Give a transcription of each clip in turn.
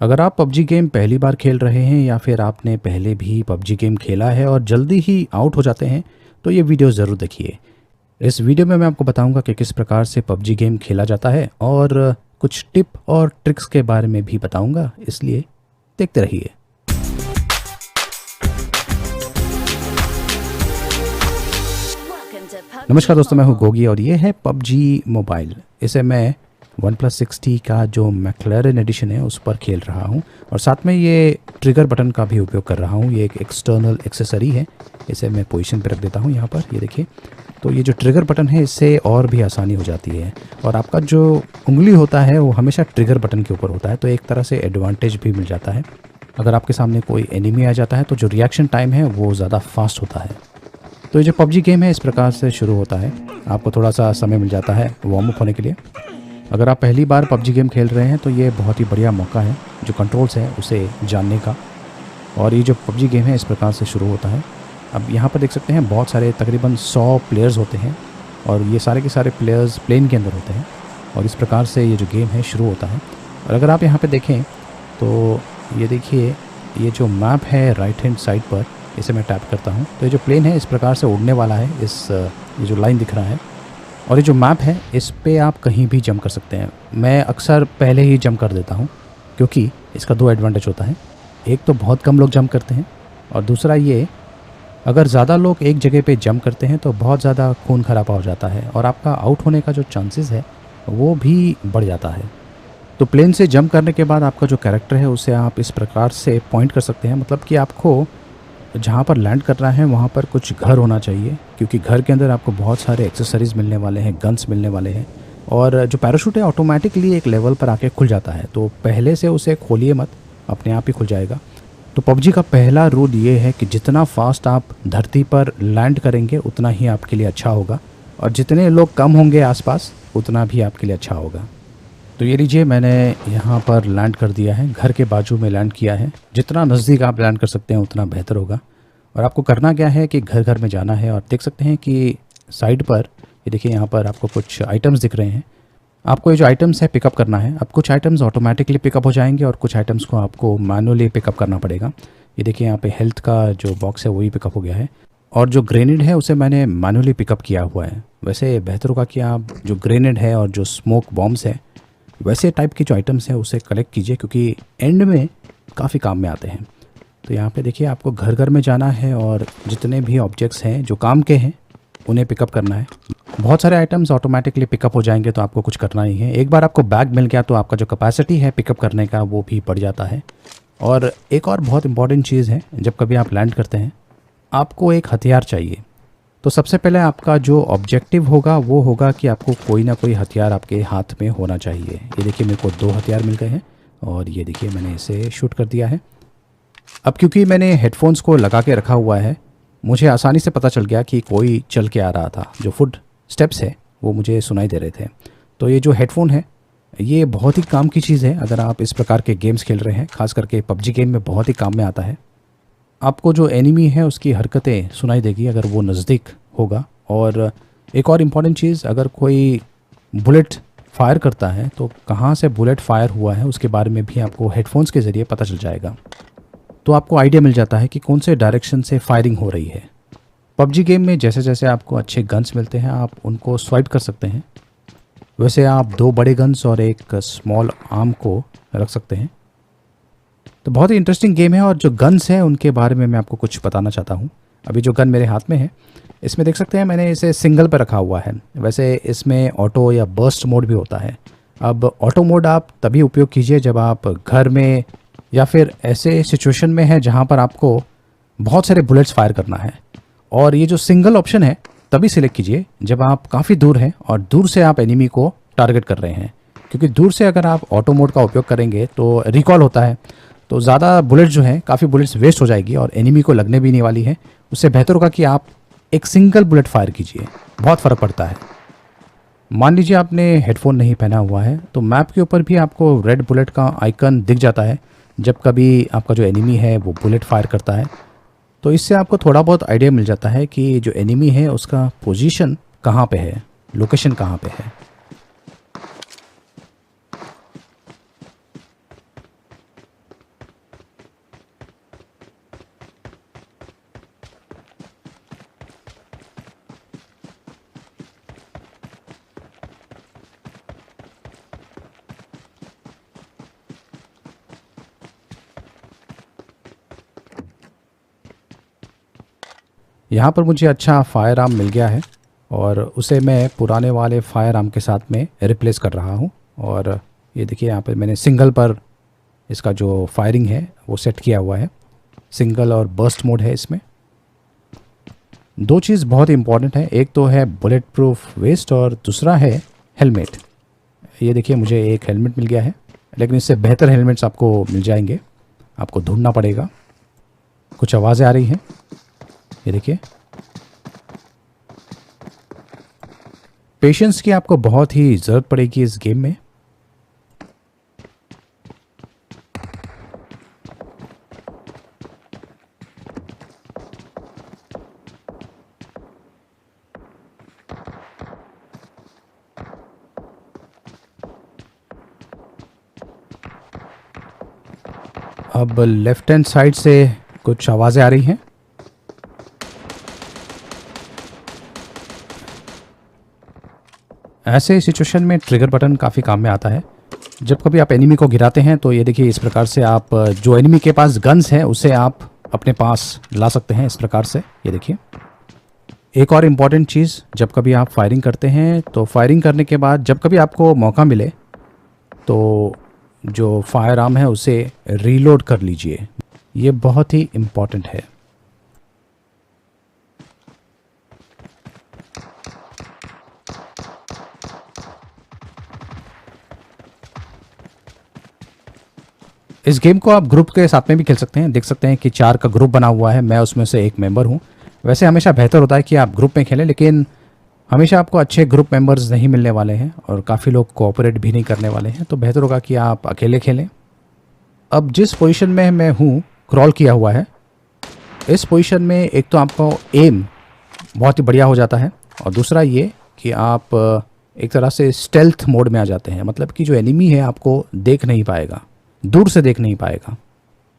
अगर आप PUBG game पहली बार खेल रहे हैं या फिर आपने पहले भी पबजी गेम खेला है और जल्दी ही आउट हो जाते हैं तो ये वीडियो ज़रूर देखिए। इस वीडियो में मैं आपको बताऊंगा कि किस प्रकार से पबजी गेम खेला जाता है और कुछ टिप और ट्रिक्स के बारे में भी बताऊंगा, इसलिए देखते रहिए। नमस्कार दोस्तों, मैं हूं गोगी और ये है पबजी मोबाइल। इसे मैं OnePlus 6T का जो मैक्लैरेन एडिशन है उस पर खेल रहा हूं और साथ में ये ट्रिगर बटन का भी उपयोग कर रहा हूं। ये एक एक्सटर्नल एक्सेसरी है, इसे मैं पोजीशन पे रख देता हूं यहाँ पर। ये देखिए, तो ये जो ट्रिगर बटन है इससे और भी आसानी हो जाती है और आपका जो उंगली होता है वो हमेशा ट्रिगर बटन के ऊपर होता है, तो एक तरह से एडवांटेज भी मिल जाता है। अगर आपके सामने कोई एनिमी आ जाता है तो जो रिएक्शन टाइम है वो ज़्यादा फास्ट होता है। तो ये जो पबजी गेम है इस प्रकार से शुरू होता है, आपको थोड़ा सा समय मिल जाता है वार्म अप होने के लिए। अगर आप पहली बार पबजी गेम खेल रहे हैं तो ये बहुत ही बढ़िया मौका है जो कंट्रोल्स है उसे जानने का। और ये जो पबजी गेम है इस प्रकार से शुरू होता है। अब यहाँ पर देख सकते हैं बहुत सारे तकरीबन 100 प्लेयर्स होते हैं और ये सारे के सारे प्लेयर्स प्लेन के अंदर होते हैं और इस प्रकार से ये जो गेम है शुरू होता है। और अगर आप यहाँ पर देखें तो ये देखिए, ये जो मैप है राइट हैंड साइड पर, इसे मैं टैप करता हूँ तो ये जो प्लेन है इस प्रकार से उड़ने वाला है। ये जो लाइन दिख रहा है और ये जो मैप है इस पे आप कहीं भी जंप कर सकते हैं। मैं अक्सर पहले ही जंप कर देता हूँ क्योंकि इसका दो एडवांटेज होता है। एक तो बहुत कम लोग जंप करते हैं और दूसरा ये, अगर ज़्यादा लोग एक जगह पे जंप करते हैं तो बहुत ज़्यादा खून खराबा हो जाता है और आपका आउट होने का जो चांसेस है वो भी बढ़ जाता है। तो प्लेन से जंप करने के बाद आपका जो कैरेक्टर है उसे आप इस प्रकार से पॉइंट कर सकते हैं, मतलब कि आपको जहाँ पर लैंड करना है वहाँ पर कुछ घर होना चाहिए क्योंकि घर के अंदर आपको बहुत सारे एक्सेसरीज़ मिलने वाले हैं, गन्स मिलने वाले हैं। और जो पैराशूट है ऑटोमेटिकली एक लेवल पर आके खुल जाता है, तो पहले से उसे खोलिए मत, अपने आप ही खुल जाएगा। तो पबजी का पहला रूल ये है कि जितना फास्ट आप धरती पर लैंड करेंगे उतना ही आपके लिए अच्छा होगा और जितने लोग कम होंगे आसपास उतना भी आपके लिए अच्छा होगा। तो ये लीजिए, मैंने यहाँ पर लैंड कर दिया है, घर के बाजू में लैंड किया है। जितना नज़दीक आप लैंड कर सकते हैं उतना बेहतर होगा। और आपको करना क्या है कि घर घर में जाना है और देख सकते हैं कि साइड पर ये देखिए, यहाँ पर आपको कुछ आइटम्स दिख रहे हैं। आपको ये जो आइटम्स है पिकअप करना है। अब कुछ आइटम्स ऑटोमेटिकली पिकअप हो जाएंगे और कुछ आइटम्स को आपको मैनुअली पिकअप करना पड़ेगा। ये देखिए, यहाँ पे हेल्थ का जो बॉक्स है वही पिकअप हो गया है और जो ग्रेनेड है उसे मैंने मैनुअली पिकअप किया हुआ है। वैसे बेहतर होगा कि आप जो ग्रेनेड है और जो स्मोक बॉम्ब्स है वैसे टाइप की जो आइटम्स हैं उसे कलेक्ट कीजिए क्योंकि एंड में काफ़ी काम में आते हैं। तो यहाँ पे देखिए, आपको घर घर में जाना है और जितने भी ऑब्जेक्ट्स हैं जो काम के हैं उन्हें पिकअप करना है। बहुत सारे आइटम्स ऑटोमेटिकली पिकअप हो जाएंगे तो आपको कुछ करना नहीं है। एक बार आपको बैग मिल गया तो आपका जो कैपेसिटी है पिकअप करने का वो भी बढ़ जाता है। और एक और बहुत इंपॉर्टेंट चीज़ है, जब कभी आप लैंड करते हैं आपको एक हथियार चाहिए। तो सबसे पहले आपका जो ऑब्जेक्टिव होगा वो होगा कि आपको कोई ना कोई हथियार आपके हाथ में होना चाहिए। ये देखिए, मेरे को 2 हथियार मिल गए हैं और ये देखिए मैंने इसे शूट कर दिया है। अब क्योंकि मैंने हेडफोन्स को लगा के रखा हुआ है, मुझे आसानी से पता चल गया कि कोई चल के आ रहा था। जो फुट स्टेप्स है वो मुझे सुनाई दे रहे थे। तो ये जो हेडफोन है ये बहुत ही काम की चीज़ है अगर आप इस प्रकार के गेम्स खेल रहे हैं, खास करके पबजी गेम में बहुत ही काम में आता है। आपको जो एनिमी है उसकी हरकतें सुनाई देगी अगर वो नज़दीक होगा। और एक और इम्पॉर्टेंट चीज़, अगर कोई बुलेट फायर करता है तो कहाँ से बुलेट फायर हुआ है उसके बारे में भी आपको हेडफोन्स के ज़रिए पता चल जाएगा। तो आपको आइडिया मिल जाता है कि कौन से डायरेक्शन से फायरिंग हो रही है। पबजी गेम में जैसे जैसे आपको अच्छे गन्स मिलते हैं आप उनको स्वाइप कर सकते हैं। वैसे आप 2 बड़े गन्स और एक स्मॉल आर्म को रख सकते हैं। तो बहुत ही इंटरेस्टिंग गेम है और जो गन्स हैं उनके बारे में मैं आपको कुछ बताना चाहता हूँ। अभी जो गन मेरे हाथ में है इसमें देख सकते हैं मैंने इसे सिंगल पर रखा हुआ है। वैसे इसमें ऑटो या बर्स्ट मोड भी होता है। अब ऑटो मोड आप तभी उपयोग कीजिए जब आप घर में या फिर ऐसे सिचुएशन में है जहाँ पर आपको बहुत सारे बुलेट्स फायर करना है। और ये जो सिंगल ऑप्शन है तभी सिलेक्ट कीजिए जब आप काफ़ी दूर हैं और दूर से आप एनिमी को टारगेट कर रहे हैं, क्योंकि दूर से अगर आप ऑटो मोड का उपयोग करेंगे तो रिकॉल होता है, तो ज़्यादा बुलेट जो है काफ़ी बुलेट्स वेस्ट हो जाएगी और एनिमी को लगने भी नहीं वाली है। उससे बेहतर होगा कि आप एक सिंगल बुलेट फायर कीजिए, बहुत फ़र्क पड़ता है। मान लीजिए आपने हेडफोन नहीं पहना हुआ है तो मैप के ऊपर भी आपको रेड बुलेट का आइकन दिख जाता है जब कभी आपका जो एनिमी है वो बुलेट फायर करता है। तो इससे आपको थोड़ा बहुत आइडिया मिल जाता है कि जो एनिमी है उसका पोजीशन कहाँ पे है, लोकेशन कहाँ पे है। यहाँ पर मुझे अच्छा फायर आर्म मिल गया है और उसे मैं पुराने वाले फायर आर्म के साथ में रिप्लेस कर रहा हूँ। और ये देखिए यहाँ पर मैंने सिंगल पर इसका जो फायरिंग है वो सेट किया हुआ है। सिंगल और बर्स्ट मोड है इसमें। दो चीज़ बहुत इंपॉर्टेंट है, एक तो है बुलेट प्रूफ वेस्ट और दूसरा है हेलमेट। ये देखिए मुझे एक हेलमेट मिल गया है, लेकिन इससे बेहतर हेलमेट्स आपको मिल जाएंगे, आपको ढूंढना पड़ेगा। कुछ आवाज़ें आ रही हैं, ये देखिए। पेशेंस की आपको बहुत ही ज़रूरत पड़ेगी इस गेम में। अब लेफ्ट हैंड साइड से कुछ आवाज़ें आ रही हैं। ऐसे सिचुएशन में ट्रिगर बटन काफ़ी काम में आता है। जब कभी आप एनिमी को गिराते हैं तो ये देखिए इस प्रकार से आप जो एनिमी के पास गन्स है उसे आप अपने पास ला सकते हैं इस प्रकार से। ये देखिए एक और इम्पॉर्टेंट चीज़, जब कभी आप फायरिंग करते हैं तो फायरिंग करने के बाद जब कभी आपको मौका मिले तो जो फायर आर्म है उसे रीलोड कर लीजिए। ये बहुत ही इम्पॉर्टेंट है। इस गेम को आप ग्रुप के साथ में भी खेल सकते हैं। देख सकते हैं कि 4 का ग्रुप बना हुआ है, मैं उसमें से एक मेंबर हूँ। वैसे हमेशा बेहतर होता है कि आप ग्रुप में खेलें, लेकिन हमेशा आपको अच्छे ग्रुप मेंबर्स नहीं मिलने वाले हैं और काफ़ी लोग कोऑपरेट भी नहीं करने वाले हैं, तो बेहतर होगा कि आप अकेले खेलें। अब जिस पोजीशन में मैं हूँ, क्रॉल किया हुआ है, इस पोजीशन में एक तो आपको एम बहुत ही बढ़िया हो जाता है और दूसरा ये कि आप एक तरह से स्टेल्थ मोड में आ जाते हैं। मतलब कि जो एनिमी है आपको देख नहीं पाएगा, दूर से देख नहीं पाएगा।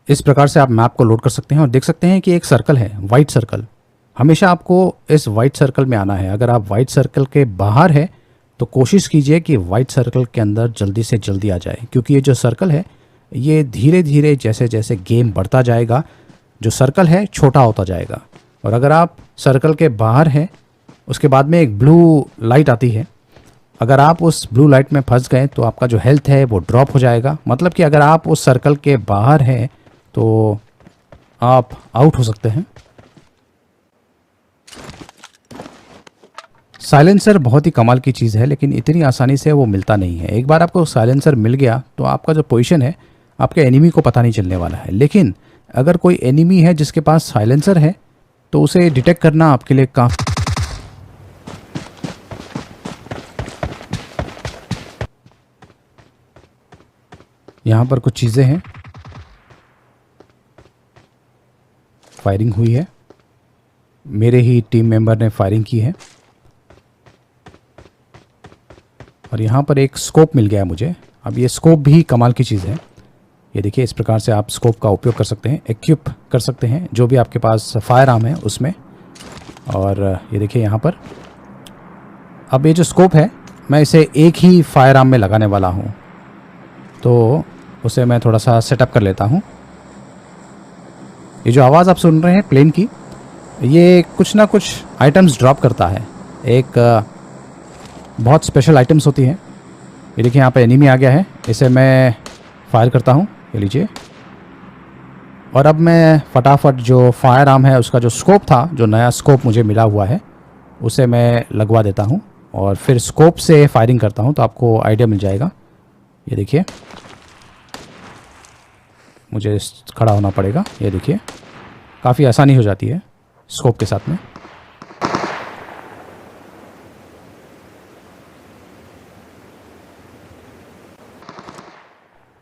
इस प्रकार से आप मैप को लोड कर सकते हैं और देख सकते हैं कि एक सर्कल है, वाइट सर्कल। हमेशा आपको इस वाइट सर्कल में आना है। अगर आप वाइट सर्कल के बाहर है तो कोशिश कीजिए कि वाइट सर्कल के अंदर जल्दी से जल्दी आ जाए, क्योंकि ये जो सर्कल है ये धीरे धीरे जैसे जैसे गेम बढ़ता जाएगा जो सर्कल है छोटा होता जाएगा। और अगर आप सर्कल के बाहर हैं उसके बाद में एक ब्लू लाइट आती है, अगर आप उस ब्लू लाइट में फंस गए तो आपका जो हेल्थ है वो ड्रॉप हो जाएगा। मतलब कि अगर आप उस सर्कल के बाहर हैं तो आप आउट हो सकते हैं। साइलेंसर बहुत ही कमाल की चीज़ है, लेकिन इतनी आसानी से वो मिलता नहीं है। एक बार आपको साइलेंसर मिल गया तो आपका जो पोजीशन है आपके एनिमी को पता नहीं चलने वाला है। लेकिन अगर कोई एनिमी है जिसके पास साइलेंसर है तो उसे डिटेक्ट करना आपके लिए काफ़ी यहाँ पर कुछ चीज़ें हैं। फायरिंग हुई है, मेरे ही टीम मेंबर ने फायरिंग की है और यहाँ पर एक स्कोप मिल गया है मुझे। अब ये स्कोप भी कमाल की चीज़ है। ये देखिए इस प्रकार से आप स्कोप का उपयोग कर सकते हैं, इक्विप कर सकते हैं जो भी आपके पास फायर आर्म है उसमें। और ये देखिए यहाँ पर अब ये जो स्कोप है मैं इसे एक ही फायर आर्म में लगाने वाला हूँ, तो उसे मैं थोड़ा सा सेटअप कर लेता हूँ। ये जो आवाज़ आप सुन रहे हैं प्लेन की, ये कुछ ना कुछ आइटम्स ड्रॉप करता है। एक बहुत स्पेशल आइटम्स होती हैं। ये देखिए यहाँ पे एनिमी आ गया है, इसे मैं फायर करता हूँ। ये लीजिए। और अब मैं फटाफट जो फायर आर्म है उसका जो स्कोप था, जो नया स्कोप मुझे मिला हुआ है, उसे मैं लगवा देता हूँ और फिर स्कोप से फायरिंग करता हूँ तो आपको आइडिया मिल जाएगा। ये देखिए मुझे खड़ा होना पड़ेगा। ये देखिए काफ़ी आसानी हो जाती है स्कोप के साथ में।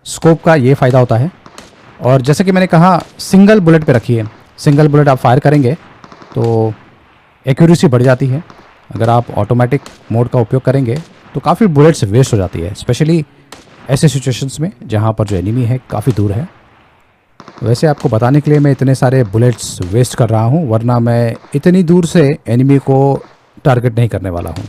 स्कोप का ये फ़ायदा होता है। और जैसे कि मैंने कहा सिंगल बुलेट पे रखिए। सिंगल बुलेट आप फायर करेंगे तो एक्यूरेसी बढ़ जाती है। अगर आप ऑटोमेटिक मोड का उपयोग करेंगे तो काफ़ी बुलेट्स वेस्ट हो जाती है, स्पेशली ऐसे सिचुएशंस में जहाँ पर जो एनिमी है काफ़ी दूर है। वैसे आपको बताने के लिए मैं इतने सारे बुलेट्स वेस्ट कर रहा हूँ, वरना मैं इतनी दूर से एनिमी को टारगेट नहीं करने वाला हूँ।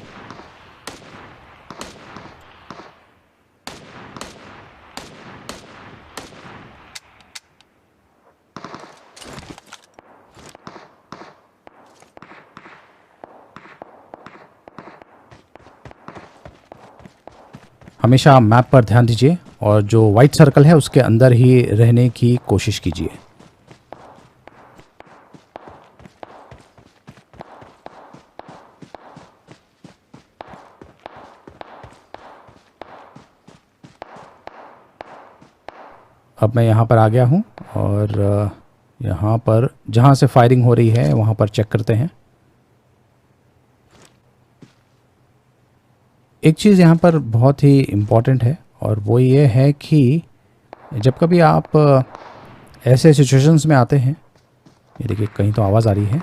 हमेशा मैप पर ध्यान दीजिए और जो वाइट सर्कल है उसके अंदर ही रहने की कोशिश कीजिए। अब मैं यहाँ पर आ गया हूँ और यहाँ पर जहाँ से फायरिंग हो रही है वहाँ पर चेक करते हैं। एक चीज़ यहाँ पर बहुत ही इम्पॉर्टेंट है और वो ये है कि जब कभी आप ऐसे सिचुएशंस में आते हैं, ये देखिए कहीं तो आवाज़ आ रही है।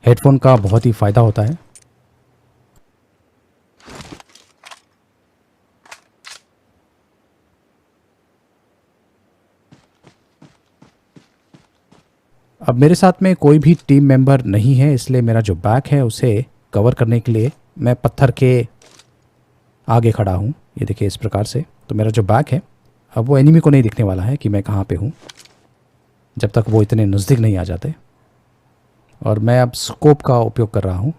हेडफोन का बहुत ही फ़ायदा होता है। अब मेरे साथ में कोई भी टीम मेंबर नहीं है, इसलिए मेरा जो बैक है उसे कवर करने के लिए मैं पत्थर के आगे खड़ा हूँ। ये देखिए इस प्रकार से। तो मेरा जो बैक है अब वो एनिमी को नहीं दिखने वाला है कि मैं कहाँ पे हूँ, जब तक वो इतने नज़दीक नहीं आ जाते। और मैं अब स्कोप का उपयोग कर रहा हूँ।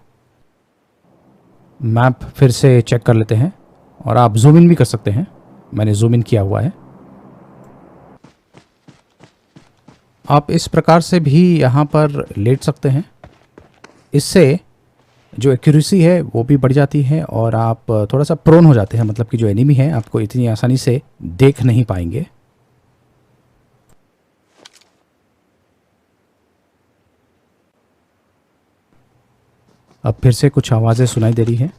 मैप फिर से चेक कर लेते हैं और आप जूम इन भी कर सकते हैं। मैंने जूम इन किया हुआ है। आप इस प्रकार से भी यहाँ पर लेट सकते हैं। इससे जो एक्यूरेसी है वो भी बढ़ जाती है और आप थोड़ा सा प्रोन हो जाते हैं, मतलब कि जो एनिमी है आपको इतनी आसानी से देख नहीं पाएंगे। अब फिर से कुछ आवाज़ें सुनाई दे रही हैं।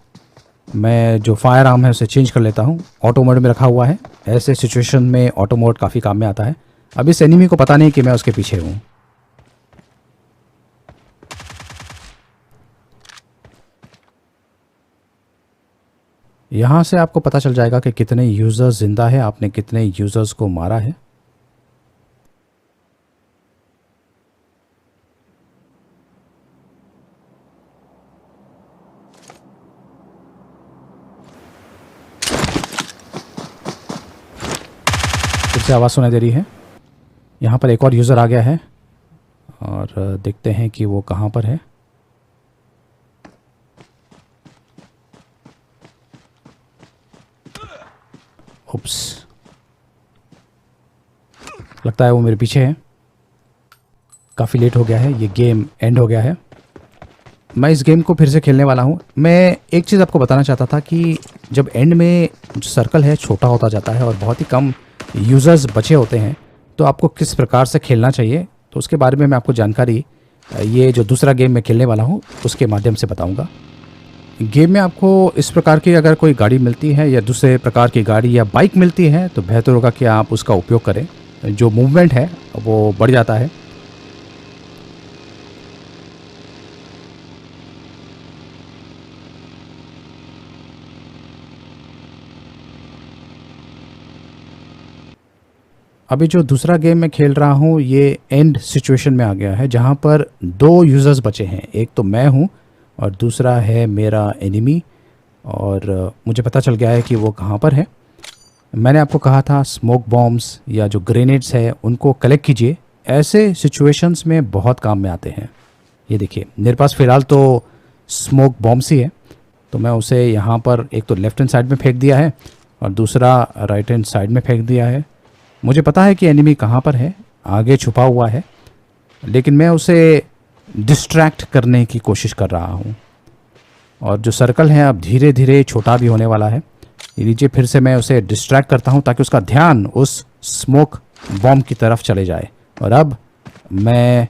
मैं जो फायर आर्म है उसे चेंज कर लेता हूँ। ऑटो मोड में रखा हुआ है। ऐसे सिचुएशन में ऑटो मोड काफ़ी काम में आता है। अब इस एनिमी को पता नहीं कि मैं उसके पीछे हूँ। यहाँ से आपको पता चल जाएगा कि कितने यूज़र्स जिंदा है, आपने कितने यूज़र्स को मारा है। फिर से आवाज़ सुनाई दे रही है। यहाँ पर एक और यूज़र आ गया है और देखते हैं कि वो कहाँ पर है। उप्स, लगता है वो मेरे पीछे है। काफ़ी लेट हो गया है, ये गेम एंड हो गया है। मैं इस गेम को फिर से खेलने वाला हूँ। मैं एक चीज़ आपको बताना चाहता था कि जब एंड में जो सर्कल है छोटा होता जाता है और बहुत ही कम यूज़र्स बचे होते हैं, तो आपको किस प्रकार से खेलना चाहिए, तो उसके बारे में मैं आपको जानकारी ये जो दूसरा गेम मैं खेलने वाला हूँ उसके माध्यम से बताऊँगा। गेम में आपको इस प्रकार की अगर कोई गाड़ी मिलती है या दूसरे प्रकार की गाड़ी या बाइक मिलती है तो बेहतर होगा कि आप उसका उपयोग करें। जो मूवमेंट है वो बढ़ जाता है। अभी जो दूसरा गेम मैं खेल रहा हूँ ये एंड सिचुएशन में आ गया है, जहाँ पर 2 यूज़र्स बचे हैं। एक तो मैं हूँ और दूसरा है मेरा एनिमी। और मुझे पता चल गया है कि वो कहाँ पर है। मैंने आपको कहा था स्मोक बॉम्ब्स या जो ग्रेनेड्स है उनको कलेक्ट कीजिए, ऐसे सिचुएशंस में बहुत काम में आते हैं। ये देखिए मेरे पास फ़िलहाल तो स्मोक बॉम्ब्स ही है, तो मैं उसे यहाँ पर एक तो लेफ़्ट हैंड साइड में फेंक दिया है और दूसरा राइट हैंड साइड में फेंक दिया है। मुझे पता है कि एनिमी कहाँ पर है, आगे छुपा हुआ है, लेकिन मैं उसे डिस्ट्रैक्ट करने की कोशिश कर रहा हूँ। और जो सर्कल है अब धीरे धीरे छोटा भी होने वाला है। ये लीजिए फिर से मैं उसे डिस्ट्रैक्ट करता हूँ ताकि उसका ध्यान उस स्मोक बॉम्ब की तरफ चले जाए। और अब मैं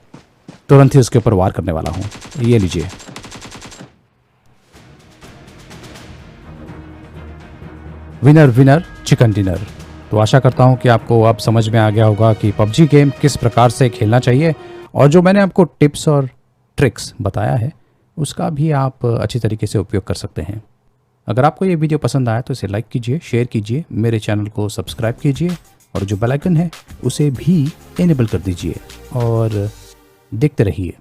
तुरंत ही उसके ऊपर वार करने वाला हूँ। ये लीजिए। Winner winner chicken dinner. तो आशा करता हूँ कि आपको अब समझ में आ गया होगा कि पबजी गेम किस प्रकार से खेलना चाहिए, और जो मैंने आपको टिप्स और ट्रिक्स बताया है उसका भी आप अच्छी तरीके से उपयोग कर सकते हैं। अगर आपको ये वीडियो पसंद आया तो इसे लाइक कीजिए, शेयर कीजिए, मेरे चैनल को सब्सक्राइब कीजिए और जो बेल आइकन है उसे भी इनेबल कर दीजिए और देखते रहिए।